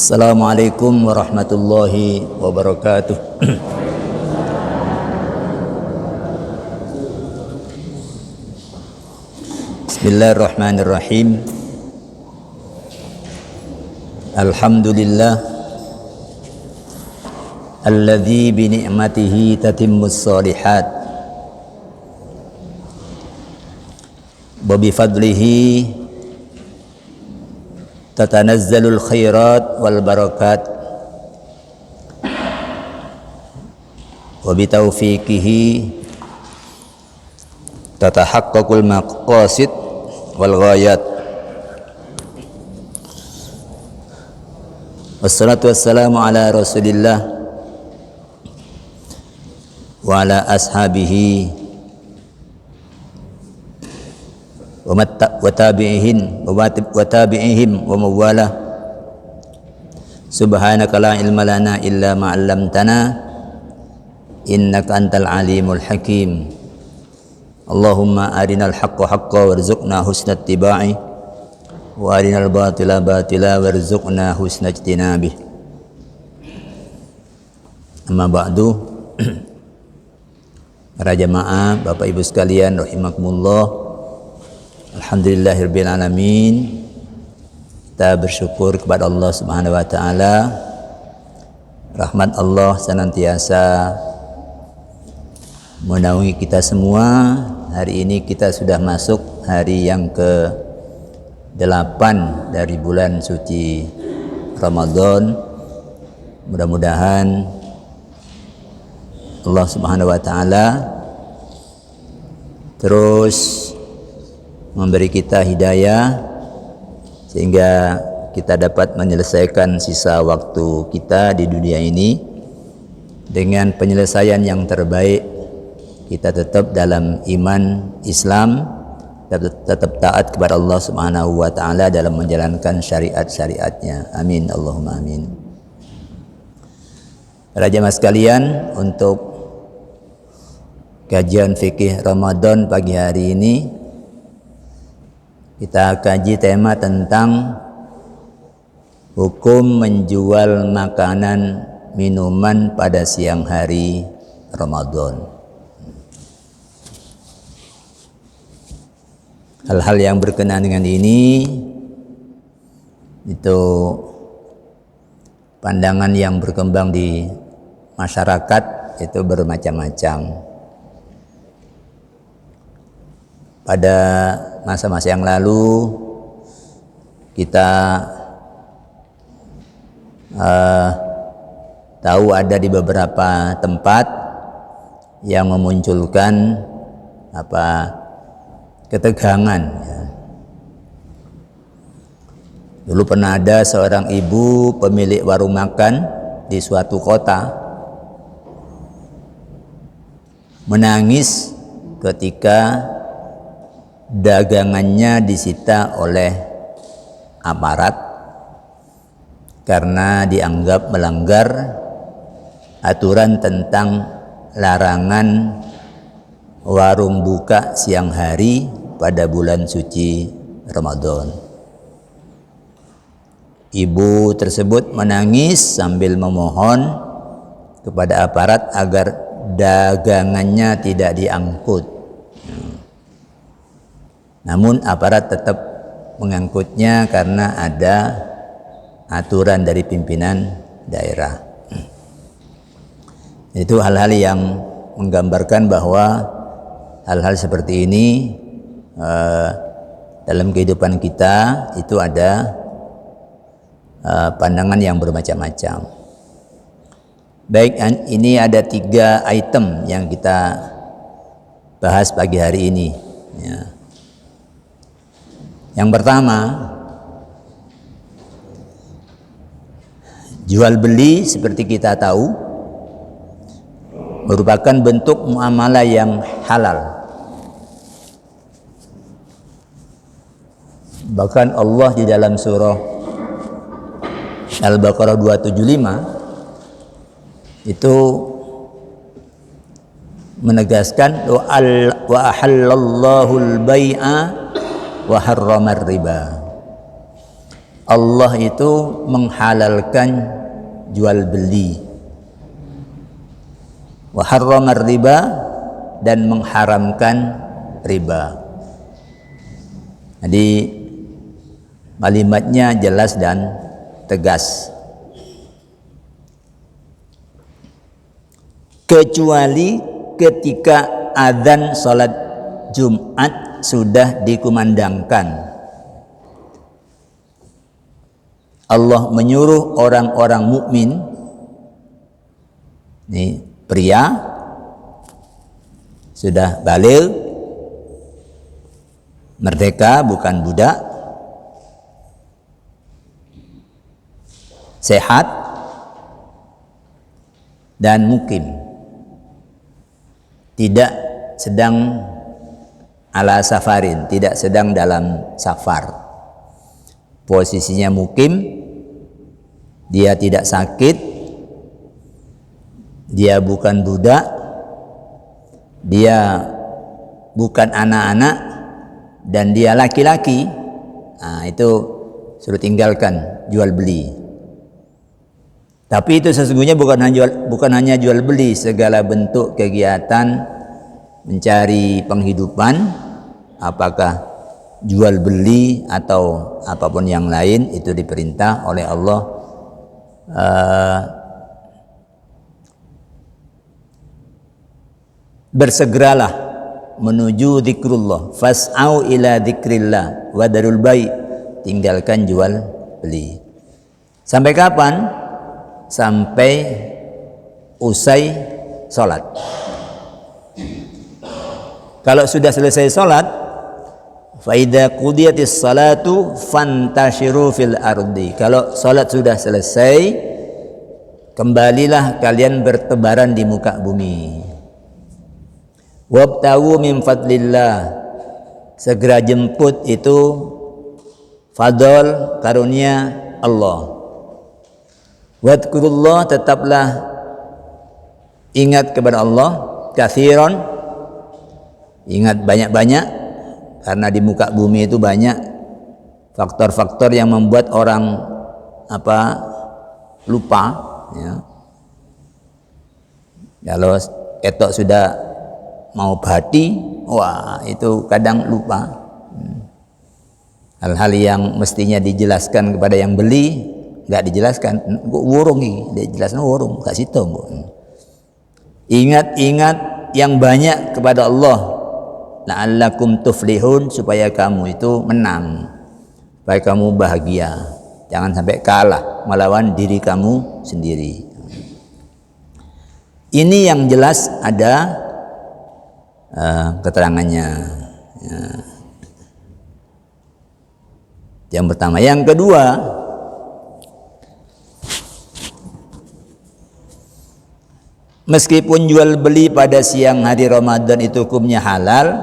Assalamualaikum warahmatullahi wabarakatuh. Bismillahirrahmanirrahim. Alhamdulillah alladzi bi ni'matihi tatimmus shalihat wa bi fadlihi tatanazzalul khairat wal barakat wa bi taufiqihi tatahaqqaqul maqasid wal ghayat. Wassalatu wassalamu ala Rasulillah wa ala ashabihi wa tabi'ihim wa mawalah. Subhanaka la ilma lana illa ma 'allamtana innaka antal alimul hakim. Allahumma arinal haqqa haqqan warzuqna husnat tiba'i wa arinal batila batila warzuqna husnat ijtinabih. Amma ba'du. Para jamaah, Bapak Ibu sekalian rahimakumullah, alhamdulillahirabbil alamin. Kita bersyukur kepada Allah Subhanahu wa taala. Rahmat Allah senantiasa menaungi kita semua. Hari ini kita sudah masuk hari yang ke-8 dari bulan suci Ramadan. Mudah-mudahan Allah Subhanahu wa taala terus memberi kita hidayah sehingga kita dapat menyelesaikan sisa waktu kita di dunia ini dengan penyelesaian yang terbaik. Kita tetap dalam iman Islam, tetap taat kepada Allah Subhanahu wa taala dalam menjalankan syariat-syariatnya. Amin Allahumma amin. Para jemaah sekalian, untuk kajian fikih Ramadan pagi hari ini kita kaji tema tentang hukum menjual makanan minuman pada siang hari Ramadan. Hal-hal yang berkenaan dengan ini itu pandangan yang berkembang di masyarakat itu bermacam-macam. Pada masa-masa yang lalu kita tahu ada di beberapa tempat yang memunculkan ketegangan. Dulu pernah ada seorang ibu pemilik warung makan di suatu kota menangis ketika dagangannya disita oleh aparat karena dianggap melanggar aturan tentang larangan warung buka siang hari pada bulan suci Ramadan. Ibu tersebut menangis sambil memohon kepada aparat agar dagangannya tidak diangkut. Namun aparat tetap mengangkutnya karena ada aturan dari pimpinan daerah. Itu hal-hal yang menggambarkan bahwa hal-hal seperti ini dalam kehidupan kita itu ada pandangan yang bermacam-macam. Baik, ini ada 3 item yang kita bahas pagi hari ini. Ya. Yang pertama, jual beli seperti kita tahu merupakan bentuk muamalah yang halal. Bahkan Allah di dalam surah Al-Baqarah 275 itu menegaskan wa ahallallahu al-bai'a wa harramar riba. Allah itu menghalalkan jual beli, wa harramar riba, dan mengharamkan riba. Jadi kalimatnya jelas dan tegas. Kecuali ketika adzan salat Jumat sudah dikumandangkan, Allah menyuruh orang-orang mukmin, ini pria sudah baligh, merdeka bukan budak, sehat dan mukim, tidak sedang ala safarin, tidak sedang dalam safar, posisinya mukim, dia tidak sakit, dia bukan budak, dia bukan anak-anak, dan dia laki-laki. Nah, itu suruh tinggalkan jual beli. Tapi itu sesungguhnya bukan hanya jual beli, segala bentuk kegiatan mencari penghidupan, apakah jual beli atau apapun yang lain, itu diperintah oleh Allah. Bersegeralah menuju zikrullah, fas'au ila zikrillah wa darul bai', tinggalkan jual beli. Sampai kapan? Sampai usai sholat. Kalau sudah selesai sholat, fa idza qudiyatis salatu fantashiru fil ardi. Kalau sholat sudah selesai, kembalilah kalian bertebaran di muka bumi. Wabtagu min fadlillah, segera jemput itu fadl, karunia Allah. Wadkurullah, tetaplah ingat kepada Allah, katsiran, ingat banyak-banyak, karena di muka bumi itu banyak faktor-faktor yang membuat orang lupa, ya. Kalau ketok sudah mau bati, wah itu kadang lupa. Hal-hal yang mestinya dijelaskan kepada yang beli nggak dijelaskan, wurung ini dijelaskan wurung, nggak situ. Ingat yang banyak kepada Allah, la'allakum tuflihun, supaya kamu itu menang, supaya kamu bahagia, jangan sampai kalah melawan diri kamu sendiri. Ini yang jelas ada keterangannya. Ya. Yang pertama. Yang kedua, meskipun jual beli pada siang hari Ramadan itu hukumnya halal,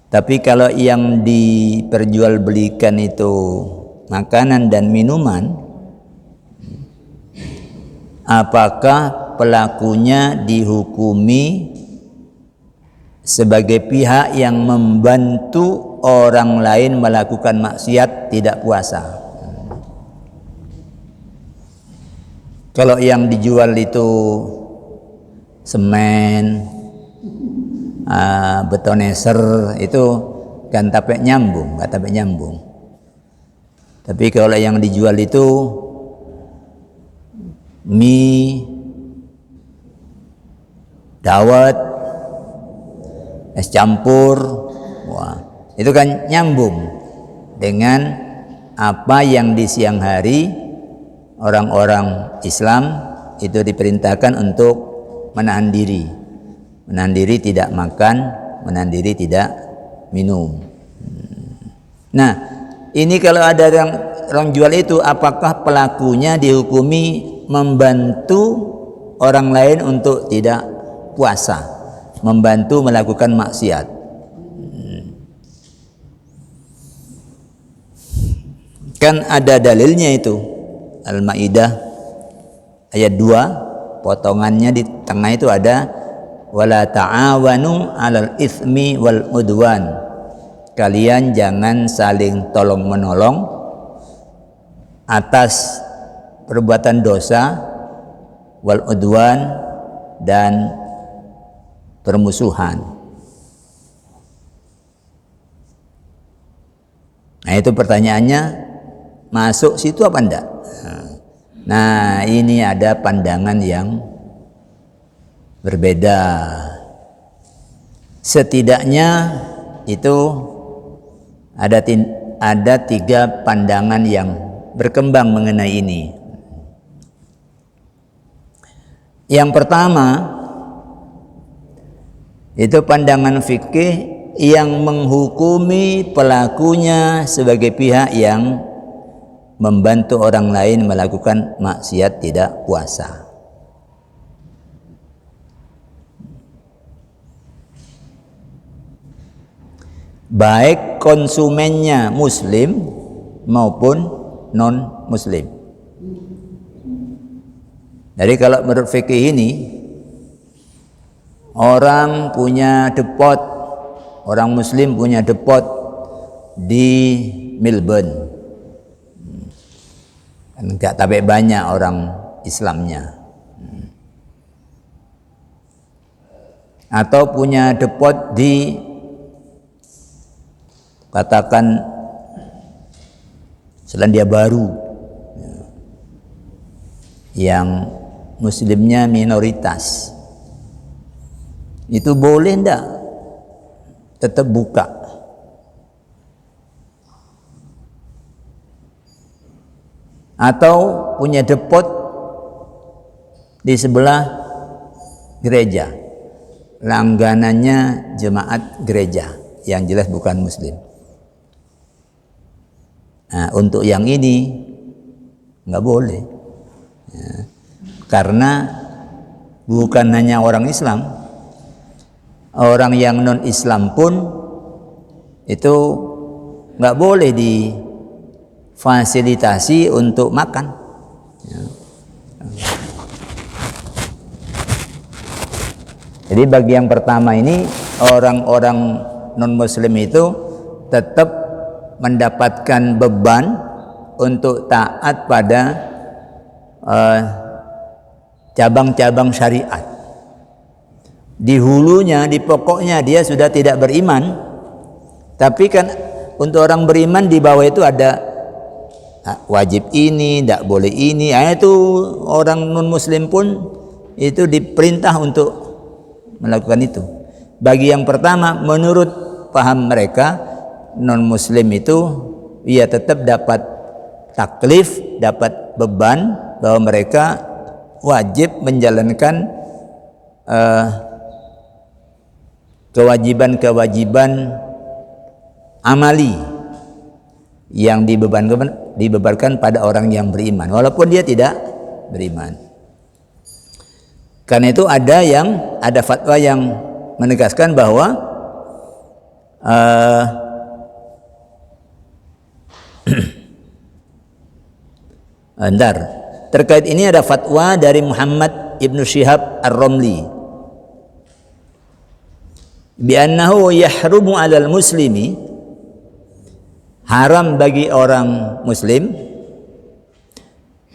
tapi kalau yang diperjualbelikan itu makanan dan minuman, apakah pelakunya dihukumi sebagai pihak yang membantu orang lain melakukan maksiat tidak puasa? Kalau yang dijual itu semen, betoneser, itu kan tapi nyambung, nggak tapi nyambung. Tapi kalau yang dijual itu mie, dawet, es campur, wah, itu kan nyambung dengan apa yang di siang hari orang-orang Islam itu diperintahkan untuk menahan diri tidak makan, menahan diri tidak minum. Nah, ini kalau ada orang jual itu, apakah pelakunya dihukumi membantu orang lain untuk tidak puasa, membantu melakukan maksiat? Kan ada dalilnya itu, Al-Maidah ayat 2, potongannya di tengah itu ada wala ta'awanu 'alal itsmi wal udwan. Kalian jangan saling tolong-menolong atas perbuatan dosa, wal udwan, dan permusuhan. Nah, itu pertanyaannya, masuk situ apa enggak? Nah, ini ada pandangan yang berbeda. Setidaknya itu ada 3 pandangan yang berkembang mengenai ini. Yang pertama itu pandangan fikih yang menghukumi pelakunya sebagai pihak yang membantu orang lain melakukan maksiat tidak puasa. Baik konsumennya muslim maupun non muslim. Jadi kalau menurut fikih ini, orang punya depot, orang muslim punya depot di Melbourne, enggak tapi banyak orang Islamnya, atau punya depot di, katakan, Selandia Baru yang muslimnya minoritas, itu boleh enggak tetap buka? Atau punya depot di sebelah gereja, langganannya jemaat gereja yang jelas bukan muslim. Nah, untuk yang ini nggak boleh, ya, karena bukan hanya orang Islam, orang yang non Islam pun itu nggak boleh difasilitasi untuk makan, ya. Jadi bagi yang pertama ini, orang-orang non muslim itu tetap mendapatkan beban untuk taat pada cabang-cabang syariat. Di hulunya, di pokoknya dia sudah tidak beriman, tapi kan untuk orang beriman di bawah itu ada wajib ini, tidak boleh ini. Itu orang non muslim pun itu diperintah untuk melakukan itu. Bagi yang pertama, menurut paham mereka, non muslim itu ia tetap dapat taklif, dapat beban, bahwa mereka wajib menjalankan kewajiban-kewajiban amali yang dibebankan pada orang yang beriman, walaupun dia tidak beriman. Karena itu ada fatwa yang menegaskan bahwa terkait ini ada fatwa dari Muhammad Ibn Shihab Ar-Romli, bi'annahu yahrumu 'alal muslimi, haram bagi orang muslim,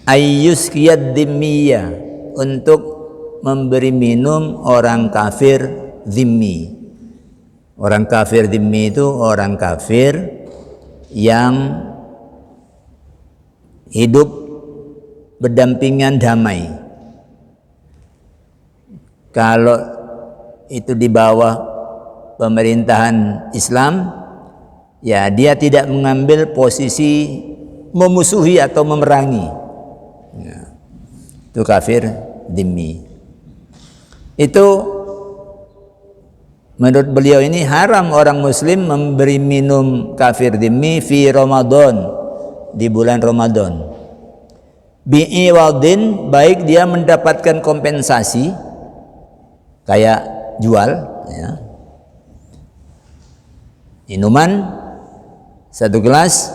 ayyuskiyad dhimmiyah, untuk memberi minum orang kafir dhimmi. Orang kafir dhimmi itu orang kafir yang hidup berdampingan damai. Kalau itu di bawah pemerintahan Islam, ya dia tidak mengambil posisi memusuhi atau memerangi, ya, itu kafir dhimmi. Itu menurut beliau ini haram orang muslim memberi minum kafir dhimmi fi Ramadan, di bulan Ramadan, bi'iwadin, baik dia mendapatkan kompensasi kayak jual, ya, minuman 1 gelas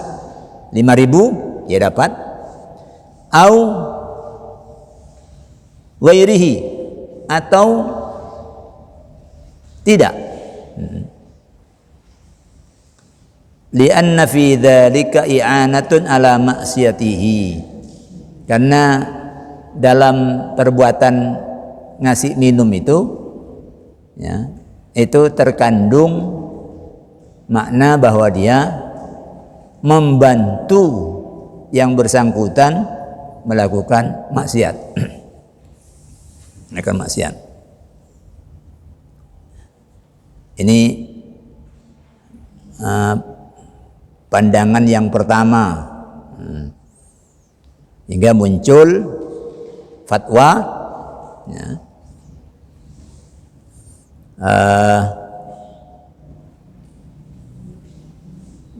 5.000 dia dapat, au wairihi, atau tidak. li'anna fi dzalika i'anatun ala ma'siyatihi, karena dalam perbuatan ngasih minum itu ya, itu terkandung makna bahwa dia membantu yang bersangkutan melakukan maksiat. Melakukan maksiat. Ini pandangan yang pertama, hingga muncul fatwa ya,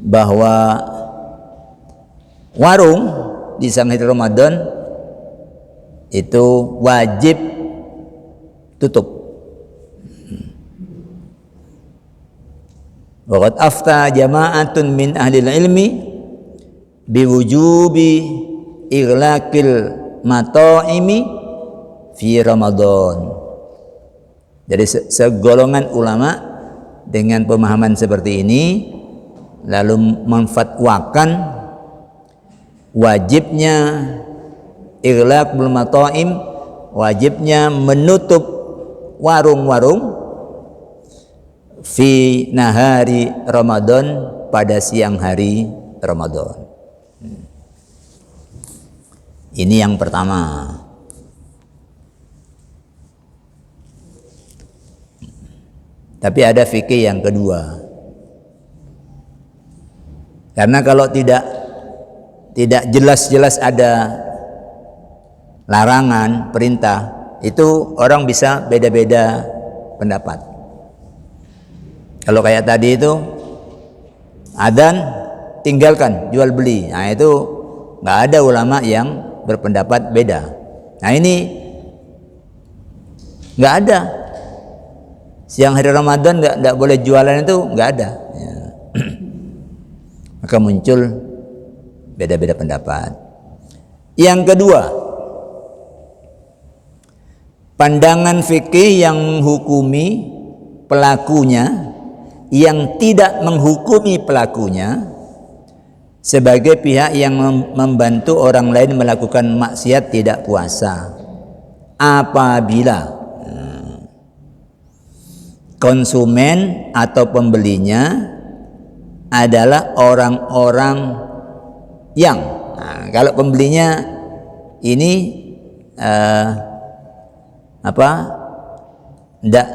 bahwa warung di sang hari Ramadan itu wajib tutup. Waqad afta jama'atun min ahli ilmi biwujubi ighlaqil mata'imi fi Ramadan. Jadi segolongan ulama dengan pemahaman seperti ini lalu memfatwakan wajibnya ighlaqul mata'im, wajibnya menutup warung-warung fi nahari Ramadan, pada siang hari Ramadan. Ini yang pertama. Tapi ada fikih yang kedua. Karena kalau tidak jelas-jelas ada larangan, perintah, itu orang bisa beda-beda pendapat. Kalau kayak tadi itu adzan tinggalkan, jual beli. Nah itu nggak ada ulama yang berpendapat beda. Nah ini nggak ada. Siang hari Ramadan nggak boleh jualan, itu nggak ada. Ya. Maka muncul beda-beda pendapat. Yang kedua, pandangan fikih yang menghukumi pelakunya, yang tidak menghukumi pelakunya sebagai pihak yang membantu orang lain melakukan maksiat tidak puasa apabila konsumen atau pembelinya adalah orang-orang yang kalau pembelinya ini tidak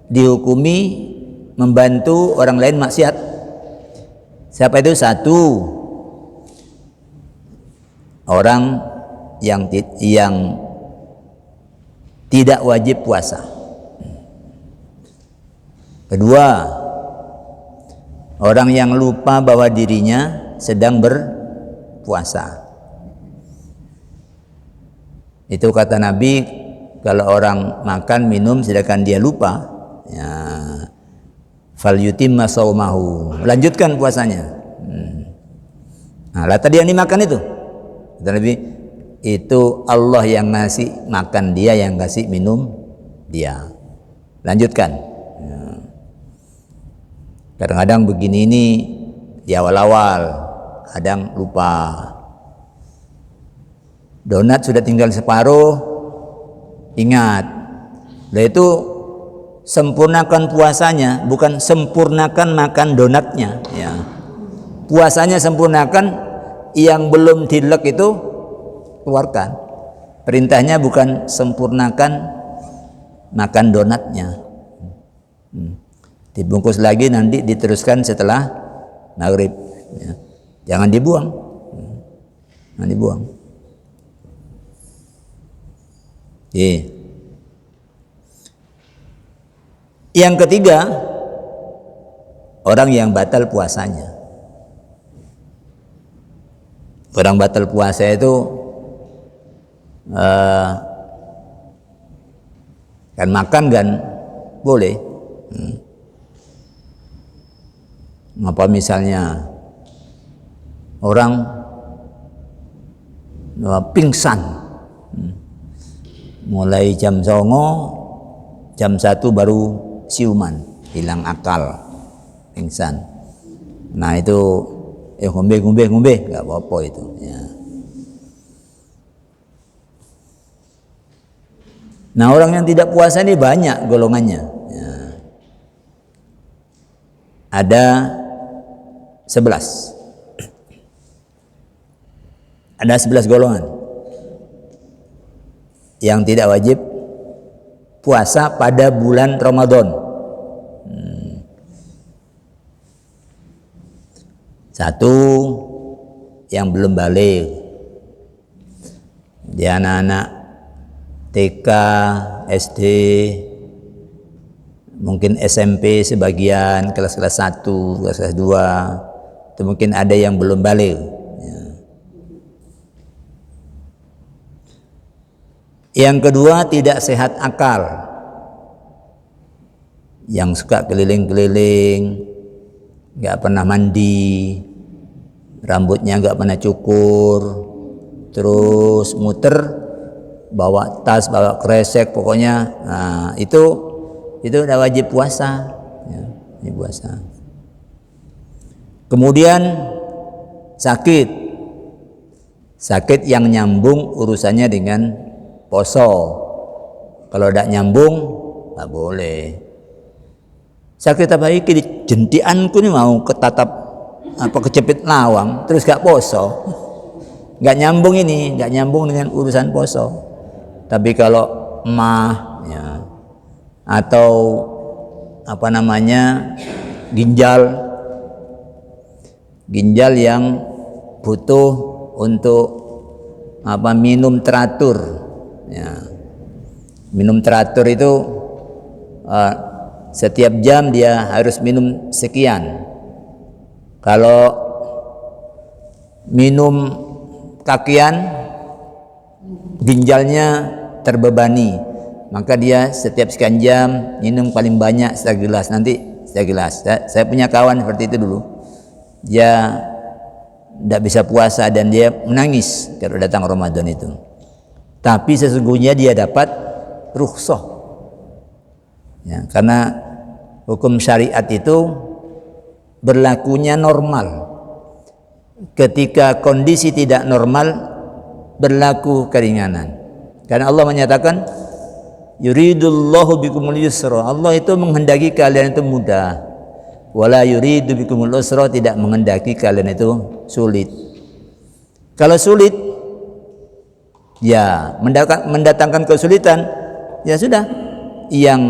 dihukumi membantu orang lain maksiat. Siapa itu? Satu, orang yang tidak wajib puasa. Kedua, orang yang lupa bahwa dirinya sedang berpuasa. Itu kata Nabi, kalau orang makan minum sedangkan dia lupa, ya, fal yutimma saumahu, lanjutkan puasanya. Nah, lah tadi yang dimakan itu, kata Nabi, itu Allah yang ngasih makan dia, yang ngasih minum dia. Lanjutkan. Kadang-kadang begini ini di awal-awal, kadang lupa. Donat sudah tinggal separuh, ingat. Lah itu sempurnakan puasanya, bukan sempurnakan makan donatnya. Ya. Puasanya sempurnakan, yang belum dilek itu keluarkan. Perintahnya bukan sempurnakan makan donatnya. Dibungkus lagi, nanti diteruskan setelah maghrib. Ya. Jangan dibuang. Jangan dibuang. Yeah. Yang ketiga, orang yang batal puasanya. Orang batal puasa itu kan makan kan boleh. Apa misalnya orang pingsan mulai jam 09.00, jam 1 baru siuman, hilang akal, pingsan. Nah itu ngombe nggak apa-apa itu ya. Nah orang yang tidak puasa ini banyak golongannya ya. Ada 11 golongan yang tidak wajib puasa pada bulan Ramadan. Satu, yang belum balik. Dia anak-anak TK, SD, mungkin SMP sebagian, kelas-kelas 1, kelas 2, itu mungkin ada yang belum balik. Yang kedua, tidak sehat akal, yang suka keliling-keliling, nggak pernah mandi, rambutnya nggak pernah cukur, terus muter, bawa tas, bawa kresek, pokoknya. Nah, itu udah wajib puasa, ya, wajib puasa. Kemudian sakit yang nyambung urusannya dengan poso. Kalau tidak nyambung nggak boleh. Sakit apa iki jentianku nih mau ketatap kecepit lawang terus gak poso, nggak nyambung ini, nggak nyambung dengan urusan poso. Tapi kalau emah ya, atau ginjal yang butuh untuk minum teratur ya. Minum teratur itu setiap jam dia harus minum sekian. Kalau minum kakian, ginjalnya terbebani, maka dia setiap sekian jam minum paling banyak setengah gelas. Nanti setengah gelas. Saya punya kawan seperti itu dulu. Dia tidak bisa puasa dan dia menangis kalau datang Ramadan itu. Tapi sesungguhnya dia dapat rukhsah. Ya, karena hukum syariat itu berlakunya normal. Ketika kondisi tidak normal, berlaku keringanan. Karena Allah menyatakan, yuridullahu bikumul yusra. Allah itu menghendaki kalian itu mudah. Wala yuridu bikumul usra, tidak menghendaki kalian itu sulit. Kalau sulit, ya mendatangkan kesulitan, ya sudah. Yang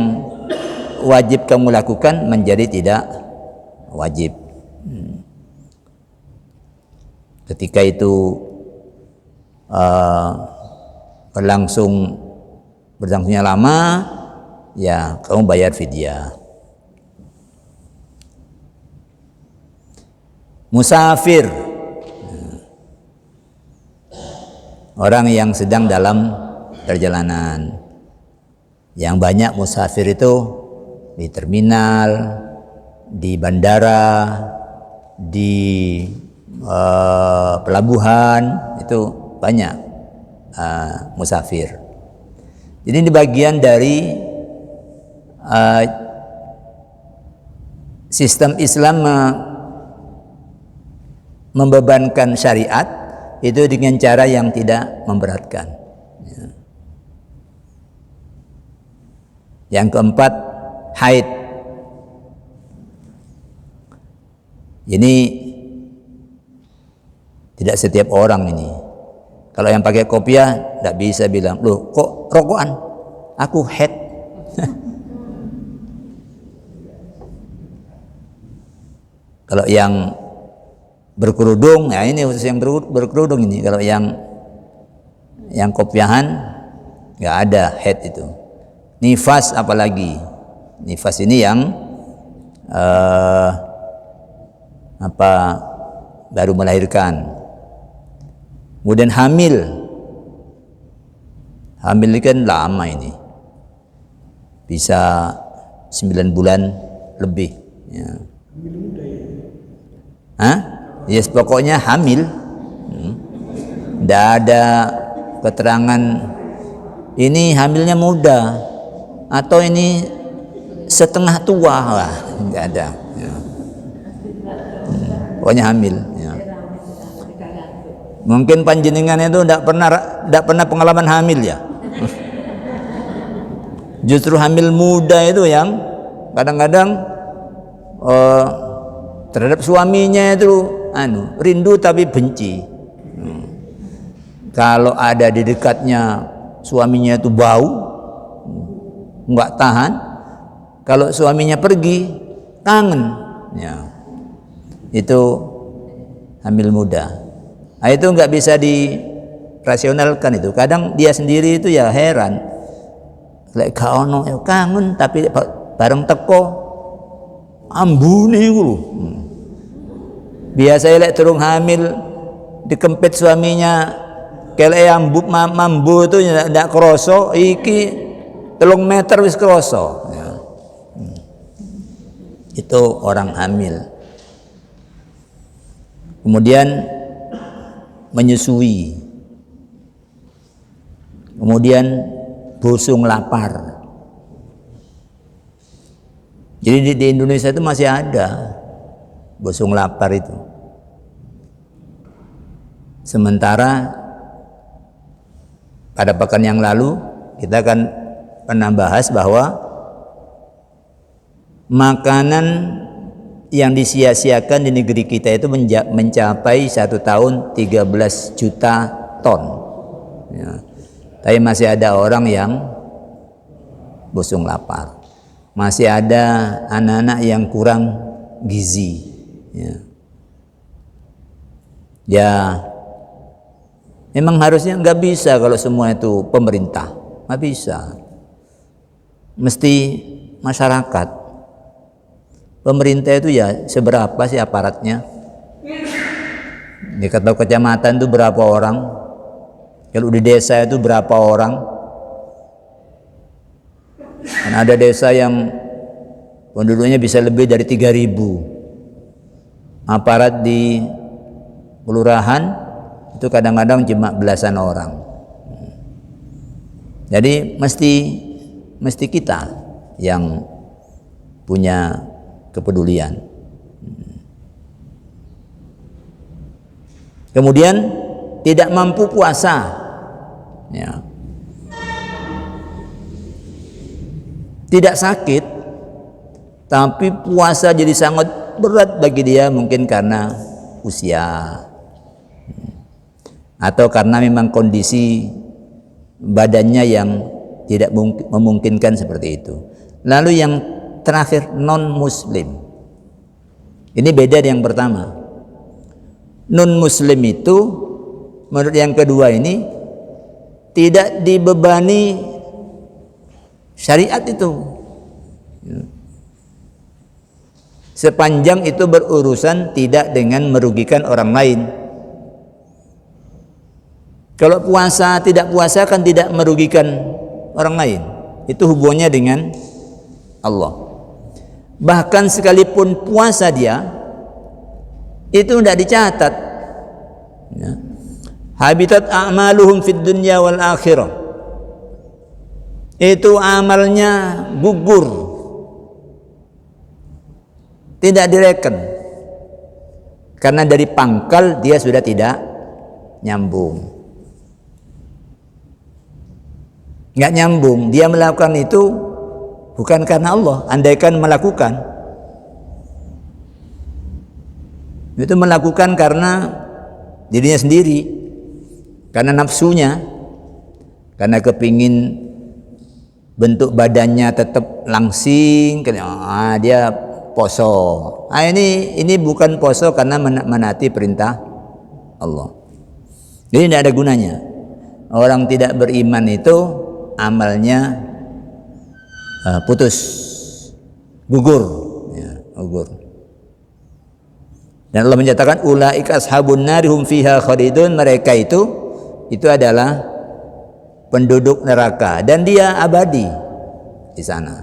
wajib kamu lakukan menjadi tidak wajib. Ketika itu berlangsungnya lama, ya kamu bayar fidyah. Musafir, orang yang sedang dalam perjalanan. Yang banyak musafir itu di terminal, di bandara, di pelabuhan, itu banyak musafir. Jadi ini bagian dari sistem Islam membebankan syariat itu dengan cara yang tidak memberatkan. Yang keempat, haid. Ini tidak setiap orang ini. Kalau yang pakai kopiah tidak bisa bilang, loh kok rokokan? Aku haid. Kalau yang berkerudung, ya ini khusus yang berkerudung ini. Kalau yang kopiahan nggak ada haid itu. Nifas apalagi. Nifas ini yang baru melahirkan. Kemudian hamil ini kan lama ini, bisa 9 bulan lebih ya. Yes, pokoknya hamil. Tidak ada keterangan ini hamilnya muda atau ini setengah tua, lah nggak ada ya. pokoknya hamil ya. Mungkin panjenengan itu tidak pernah pengalaman hamil ya. Justru hamil muda itu yang kadang-kadang terhadap suaminya itu rindu tapi benci. Kalau ada di dekatnya suaminya itu bau, nggak tahan. Kalau suaminya pergi, kangen. Ya. Itu hamil muda. Nah, itu nggak bisa dirasionalkan itu. Kadang dia sendiri itu ya heran. Lek kaono kangen tapi bareng teko ambune iku. Biasanya lek turung hamil dikempit suaminya kelek mambu itu ndak kroso, iki 3 meter wis kroso. Ya. Itu orang hamil. Kemudian menyusui, kemudian bosong lapar. Jadi di Indonesia itu masih ada bosong lapar itu. Sementara pada pekan yang lalu kita kan pernah bahas bahwa makanan yang disia-siakan di negeri kita itu mencapai 1 tahun 13 juta ton ya. Tapi masih ada orang yang bosong lapar, masih ada anak-anak yang kurang gizi ya. Memang harusnya nggak bisa kalau semua itu pemerintah, nggak bisa, mesti masyarakat. Pemerintah itu ya seberapa sih aparatnya? Di kecamatan itu berapa orang? Kalau di desa itu berapa orang? Dan ada desa yang penduduknya bisa lebih dari 3.000. Aparat di kelurahan itu kadang-kadang cuma belasan orang. Jadi mesti kita yang punya kepedulian. Kemudian tidak mampu puasa ya. Tidak sakit tapi puasa jadi sangat berat bagi dia, mungkin karena usia atau karena memang kondisi badannya yang tidak memungkinkan seperti itu. Lalu yang terakhir, non muslim. Ini beda dengan yang pertama. Non muslim itu menurut yang kedua ini tidak dibebani syariat itu. Sepanjang itu berurusan tidak dengan merugikan orang lain. Kalau puasa, tidak puasa kan tidak merugikan orang lain. Itu hubungannya dengan Allah. Bahkan sekalipun puasa dia itu tidak dicatat ya. Habitat a'maluhum fid dunya wal akhirah, itu amalnya gugur, tidak direken karena dari pangkal dia sudah tidak nyambung, nggak nyambung. Dia melakukan itu bukan karena Allah. Andaikan melakukan, itu melakukan karena dirinya sendiri, karena nafsunya, karena kepingin bentuk badannya tetap langsing, dia poso. Ini bukan poso karena menaati perintah Allah. Jadi tidak ada gunanya. Orang tidak beriman itu amalnya putus, gugur ya, gugur. Dan Allah menyatakan ulaika ashabun nari hum fiha khalidun, mereka itu adalah penduduk neraka dan dia abadi di sana.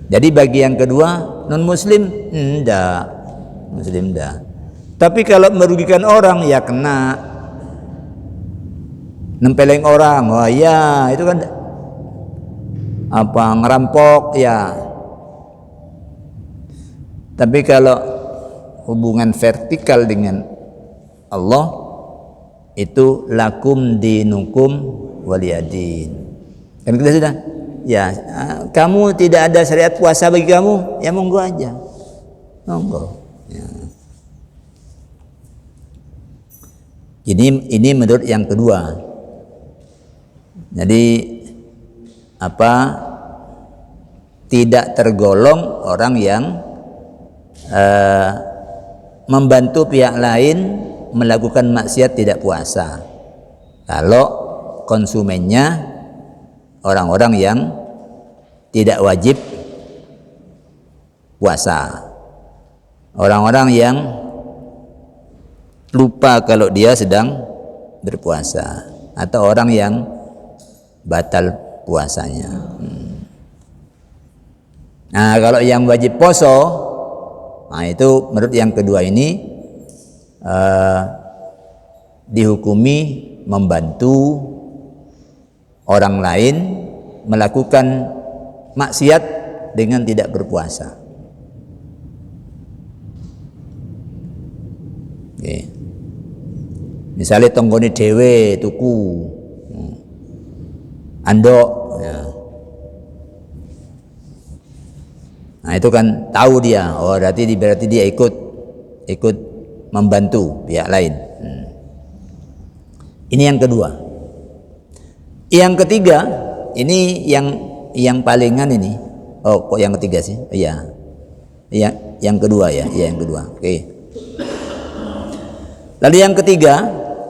Jadi bagi yang kedua, non muslim enggak, muslim enggak. Tapi kalau merugikan orang ya kena, nempeleng orang, wah ya itu kan ngerampok ya. Tapi kalau hubungan vertikal dengan Allah, itu lakum dinukum waliyadin. Kan kita sudah, ya kamu tidak ada syariat puasa bagi kamu, ya monggo aja, monggo. Ya. Ini menurut yang kedua. Jadi tidak tergolong orang yang membantu pihak lain melakukan maksiat tidak puasa kalau konsumennya orang-orang yang tidak wajib puasa, orang-orang yang lupa kalau dia sedang berpuasa, atau orang yang batal puasanya. Nah, kalau yang wajib poso, nah itu menurut yang kedua ini dihukumi membantu orang lain melakukan maksiat dengan tidak berpuasa. Oke. Misalnya tonggone dhewe tuku andok, ya. Nah itu kan tahu dia, oh berarti dia ikut membantu pihak lain. Ini yang kedua. Yang ketiga, ini yang palingan ini. Oh kok yang ketiga sih? Iya. Yang kedua ya, iya yang kedua. Oke. Lalu yang ketiga,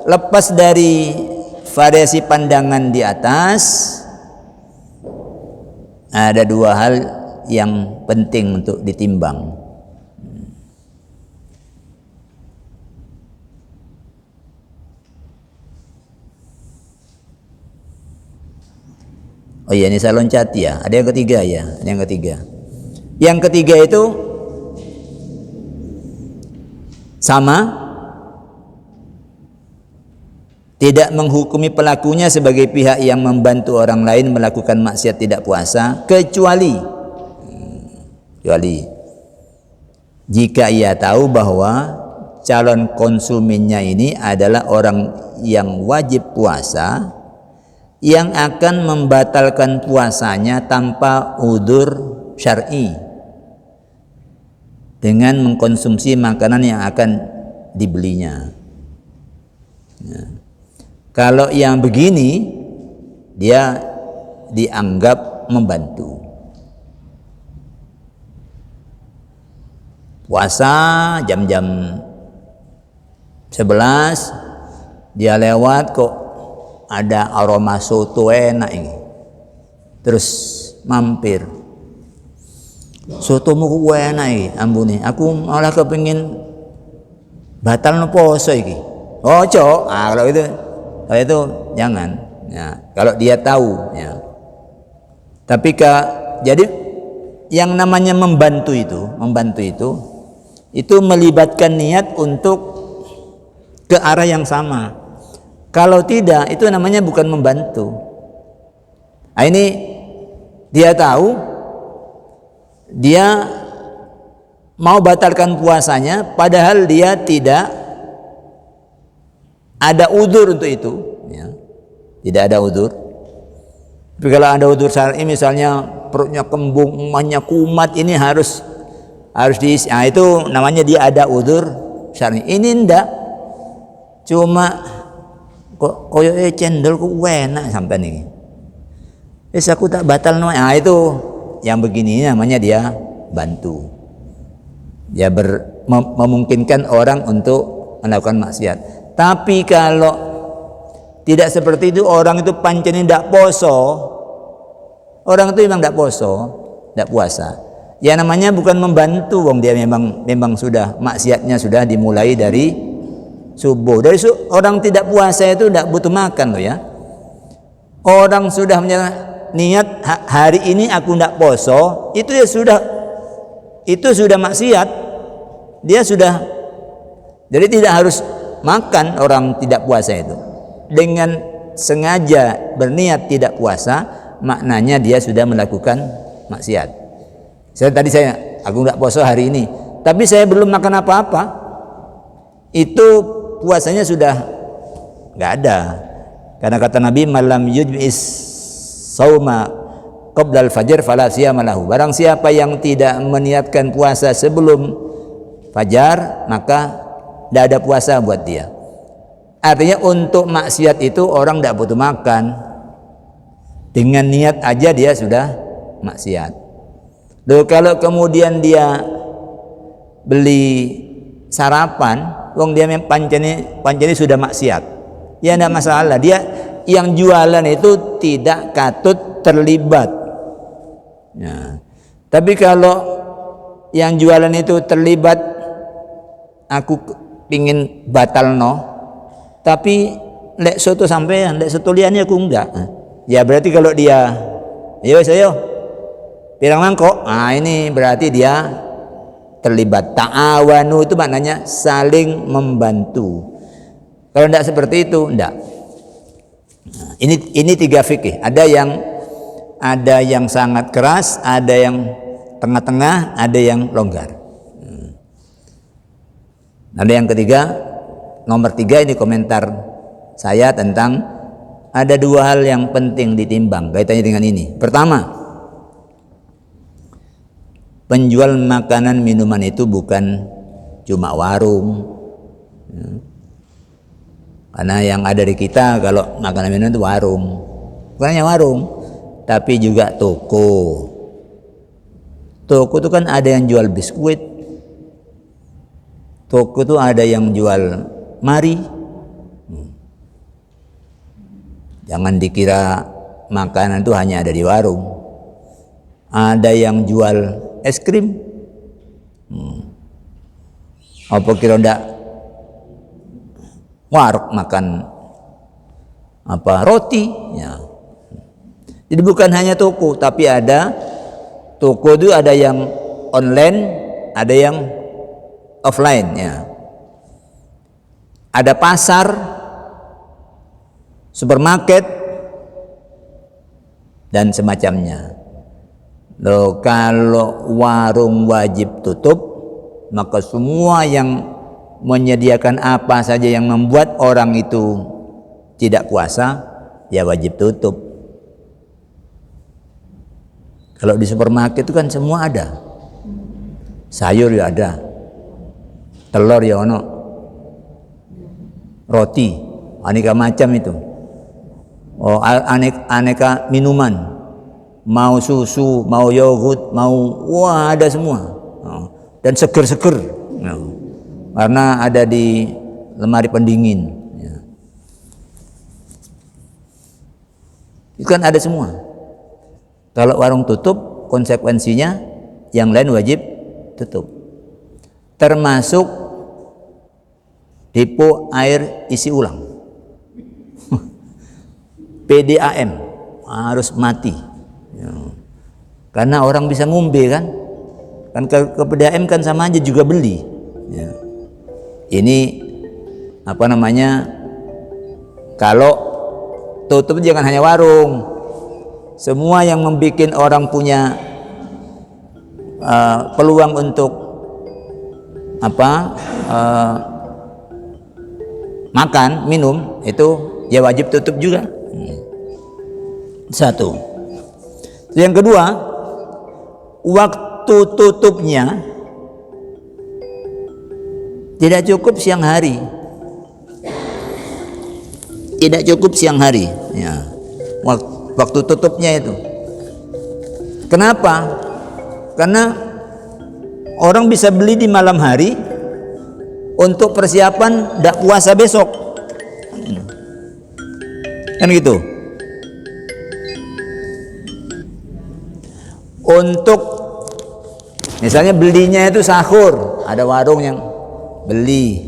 lepas dari variasi pandangan di atas, ada dua hal yang penting untuk ditimbang. Oh iya, ini saya loncati ya. Ada yang ketiga ya, ada yang ketiga. Yang ketiga itu sama, tidak menghukumi pelakunya sebagai pihak yang membantu orang lain melakukan maksiat tidak puasa, kecuali jika ia tahu bahwa calon konsumennya ini adalah orang yang wajib puasa yang akan membatalkan puasanya tanpa udzur syar'i dengan mengkonsumsi makanan yang akan dibelinya. Ya. Kalau yang begini dia dianggap membantu. Puasa jam-jam 11 dia lewat kok ada aroma soto enak ini, terus mampir, sotomu ku enak ini, ambune aku malah kepengin batal no poso iki. Ojo, kalau itu jangan ya, kalau dia tahu ya. Tapi jadi yang namanya membantu itu melibatkan niat untuk ke arah yang sama. Kalau tidak, itu namanya bukan membantu. Nah, ini dia tahu, dia mau batalkan puasanya, padahal dia tidak ada udzur untuk itu. Ya. Tidak ada udzur. Tapi kalau ada udzur syar'i, misalnya perutnya kembung, emaknya kumat, ini harus diisi. Nah, itu namanya dia ada udzur syar'i. Ini enggak, cuma kok koyo cendol ku enak sampai nih. Aku tak batal no. Nah, itu yang begini namanya dia bantu. Dia memungkinkan orang untuk melakukan maksiat. Tapi kalau tidak seperti itu, orang itu pancen tidak poso. Orang itu memang tidak poso, tidak puasa. Ya namanya bukan membantu, wong dia memang sudah maksiatnya sudah dimulai dari subuh. Orang tidak puasa itu tidak butuh makan loh ya. Orang sudah niat hari ini aku tidak poso, itu sudah maksiat. Dia sudah, jadi tidak harus makan orang tidak puasa itu. Dengan sengaja berniat tidak puasa, maknanya dia sudah melakukan maksiat. Tadi aku tidak poso hari ini, tapi saya belum makan apa-apa, itu puasanya sudah nggak ada. Karena kata Nabi, malam yujbis sauma qabla al-fajr fala siyama lahu. Barang siapa yang tidak meniatkan puasa sebelum fajar, maka tidak ada puasa buat dia. Artinya untuk maksiat itu orang tidak butuh makan, dengan niat aja dia sudah maksiat. Loh, kalau kemudian dia beli sarapan, wong dia pancene sudah maksiat, ya tidak masalah. Dia yang jualan itu tidak katut terlibat. Nah, tapi kalau yang jualan itu terlibat, aku pingin batal no, tapi lek soto sampean, lek soto liane aku enggak. Ya berarti kalau dia, ayo pirang mangkok, ini berarti dia terlibat. Ta'awanu itu maknanya saling membantu. Kalau tidak seperti itu, tidak. Nah, ini 3 fikih. Ada yang sangat keras, ada yang tengah-tengah, ada yang longgar. Ada yang ketiga, nomor 3, ini komentar saya tentang ada 2 hal yang penting ditimbang kaitannya dengan ini. Pertama, penjual makanan minuman itu bukan cuma warung. Karena yang ada di kita kalau makanan minuman itu warung, bukan hanya warung, tapi juga toko. Toko itu kan ada yang jual biskuit, toko itu ada yang jual mari. Jangan dikira makanan itu hanya ada di warung. Ada yang jual es krim. Apa kira ndak warung makan apa roti? Ya. Jadi bukan hanya toko, tapi ada toko itu ada yang online, ada yang offline. Ya. Ada pasar, supermarket, dan semacamnya. Loh, kalau warung wajib tutup, maka semua yang menyediakan apa saja yang membuat orang itu tidak puasa, ya wajib tutup. Kalau di supermarket itu kan semua ada, sayur ya ada, telur ya ono, roti, aneka macam itu. Oh, aneka minuman, mau susu, mau yogurt, wah ada semua. Dan seger-seger, karena ada di lemari pendingin. Itu kan ada semua. Kalau warung tutup, konsekuensinya yang lain wajib tutup. Termasuk depo air isi ulang. PDAM harus mati. Karena orang bisa ngombe kan. Kan ke PDAM kan sama aja juga beli. Ini apa namanya? Kalau tutup jangan hanya warung. Semua yang membuat orang punya peluang untuk makan, minum, itu ya wajib tutup juga. Satu. Yang kedua, waktu tutupnya tidak cukup siang hari. Tidak cukup siang hari. Ya. Waktu tutupnya itu. Kenapa? Karena orang bisa beli di malam hari untuk persiapan tidak puasa besok. Kan gitu. Untuk misalnya belinya itu sahur, ada warung yang beli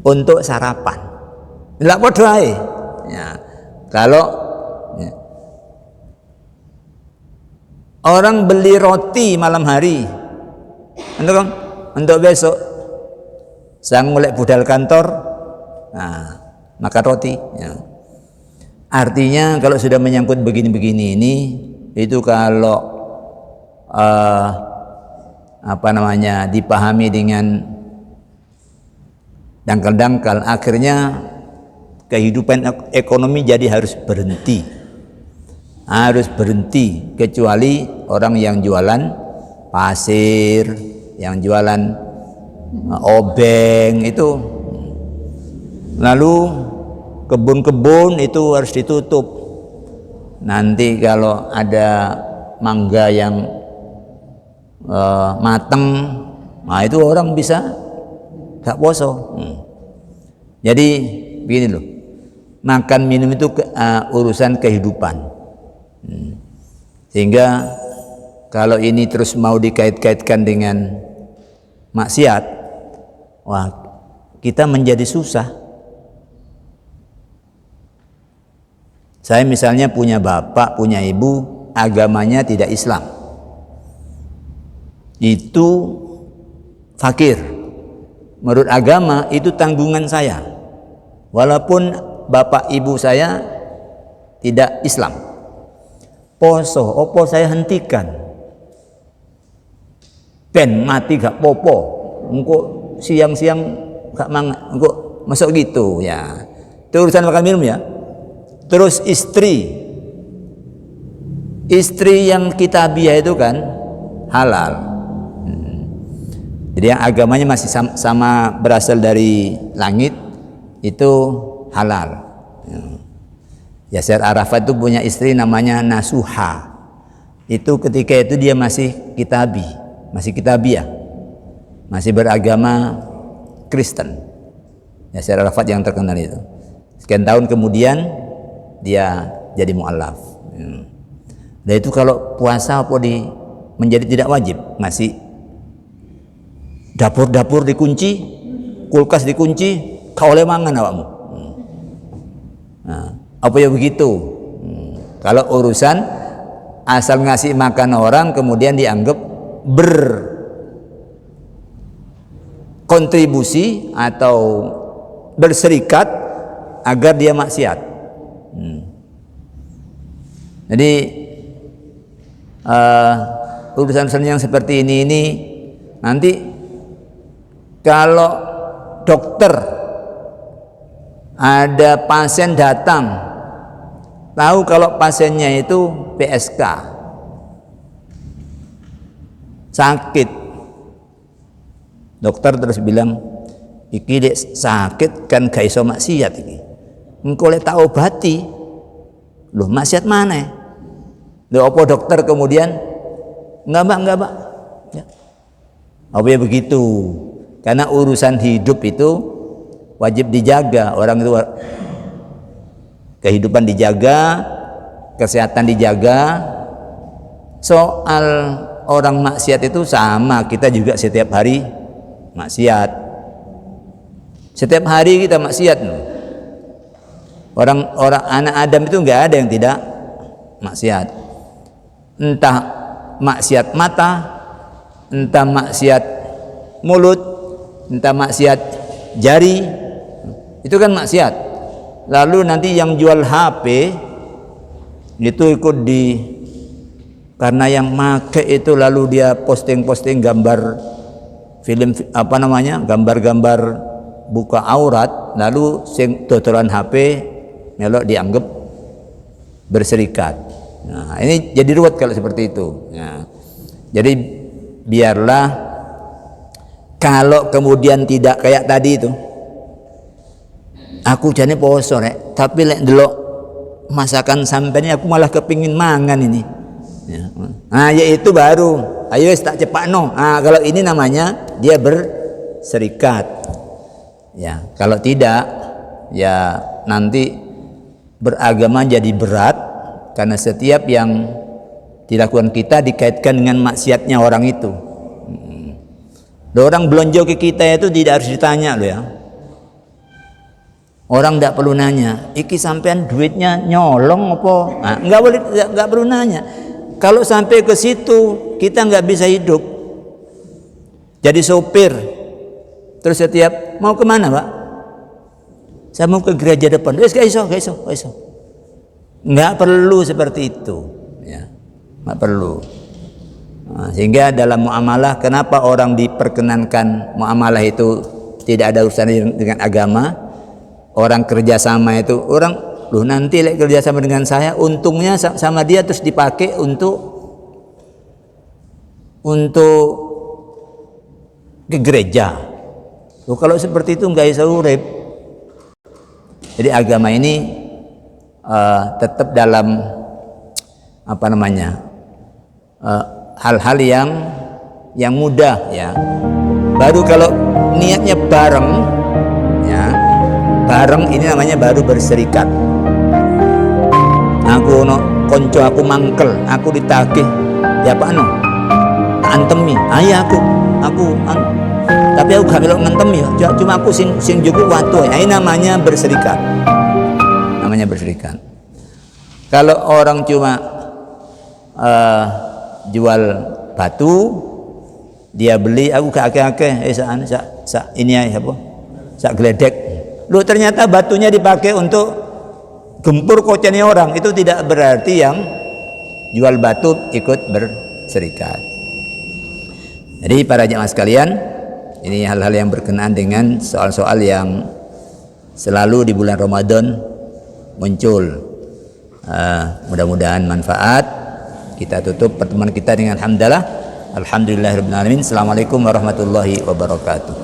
untuk sarapan. Tidak bodoh ya. Kalau ya, orang beli roti malam hari untuk besok, sang mulai budal kantor, nah makan roti. Ya. Artinya kalau sudah menyangkut begini-begini ini, itu kalau dipahami dengan dangkal-dangkal, akhirnya kehidupan ekonomi jadi harus berhenti, kecuali orang yang jualan pasir, yang jualan obeng itu, lalu kebun-kebun itu harus ditutup. Nanti kalau ada mangga yang mateng, nah itu orang bisa gak poso. Jadi begini loh, makan minum itu urusan kehidupan. Sehingga kalau ini terus mau dikait-kaitkan dengan maksiat, wah, kita menjadi susah. Saya misalnya punya bapak, punya ibu, agamanya tidak Islam, itu fakir. Menurut agama itu tanggungan saya, walaupun bapak ibu saya tidak Islam. Poso, opo saya hentikan, ben mati gak popo, engko siang-siang gak mangan, engko masuk gitu ya. Itu urusan makan minum ya. Terus istri yang kitabiah itu kan halal. Jadi yang agamanya masih sama berasal dari langit itu halal. Yasir Arafat itu punya istri namanya Nasuha. Itu ketika itu dia masih kitabiah, masih beragama Kristen. Yasir Arafat yang terkenal itu. Sekian tahun kemudian dia jadi mu'alaf. Dan itu kalau puasa menjadi tidak wajib, ngasih dapur-dapur dikunci, kulkas dikunci, kau oleh mangan awakmu. Nah, apa ya begitu? Kalau urusan asal ngasih makan orang kemudian dianggap berkontribusi atau berserikat agar dia maksiat. Jadi urusan-urusan yang seperti ini nanti kalau dokter ada pasien datang, tahu kalau pasiennya itu PSK, sakit, dokter terus bilang, iki dek sakit kan gak iso maksiat iki, engko lek tak obati, loh maksiat mana? Loh apa dokter kemudian enggak mbak ya. Apa ya begitu? Karena urusan hidup itu wajib dijaga, orang itu kehidupan dijaga, kesehatan dijaga. Soal orang maksiat itu sama, kita juga setiap hari maksiat. Setiap hari kita maksiat. Orang anak Adam itu enggak ada yang tidak maksiat. Entah maksiat mata, entah maksiat mulut, entah maksiat jari, itu kan maksiat. Lalu nanti yang jual HP itu ikut karena yang make itu lalu dia posting gambar film gambar-gambar buka aurat, lalu sing dodolan HP melok dianggap berserikat. Nah, ini jadi ruwet kalau seperti itu. Nah, jadi biarlah, kalau kemudian tidak kayak tadi itu, aku jane poso rek, tapi lek delok masakan sampeyan aku malah kepingin mangan ini. Ya. Nah, yaitu baru, ayo tak cepakno. Nah, kalau ini namanya dia berserikat. Ya, kalau tidak, ya nanti beragama jadi berat. Karena setiap yang dilakukan kita dikaitkan dengan maksiatnya orang itu. Orang belanja ke kita itu tidak harus ditanya loh ya. Orang tidak perlu nanya, iki sampean duitnya nyolong apa? Nah, nggak perlu nanya. Kalau sampai ke situ kita nggak bisa hidup. Jadi sopir, terus setiap mau kemana pak? Saya mau ke gereja depan. Gak iso. Nggak perlu seperti itu, ya, nggak perlu. Sehingga dalam muamalah, kenapa orang diperkenankan muamalah itu tidak ada urusan dengan agama? Orang kerjasama itu, orang loh nanti kerjasama dengan saya, untungnya sama dia terus dipakai untuk ke gereja. Loh, kalau seperti itu nggak bisa urip. Jadi agama ini tetap dalam apa namanya, hal-hal yang mudah ya. Baru kalau niatnya bareng ya, bareng ini namanya baru berserikat. Aku konco aku mangkel, aku ditagih ya Pak antemi ayah aku tapi aku gak melok ngentemi ya, cuma aku sing cukup waktu ya. Ini namanya berserikat, Kalau orang cuma jual batu, dia beli, aku gak akeh ini ya apa, sak geledek, lu ternyata batunya dipakai untuk gempur kocenya orang, itu tidak berarti yang jual batu ikut berserikat. Jadi para jemaah sekalian, ini hal-hal yang berkenaan dengan soal-soal yang selalu di bulan Ramadan muncul. Mudah-mudahan manfaat. Kita tutup pertemuan kita dengan alhamdulillahirabbil alamin. Assalamualaikum warahmatullahi wabarakatuh.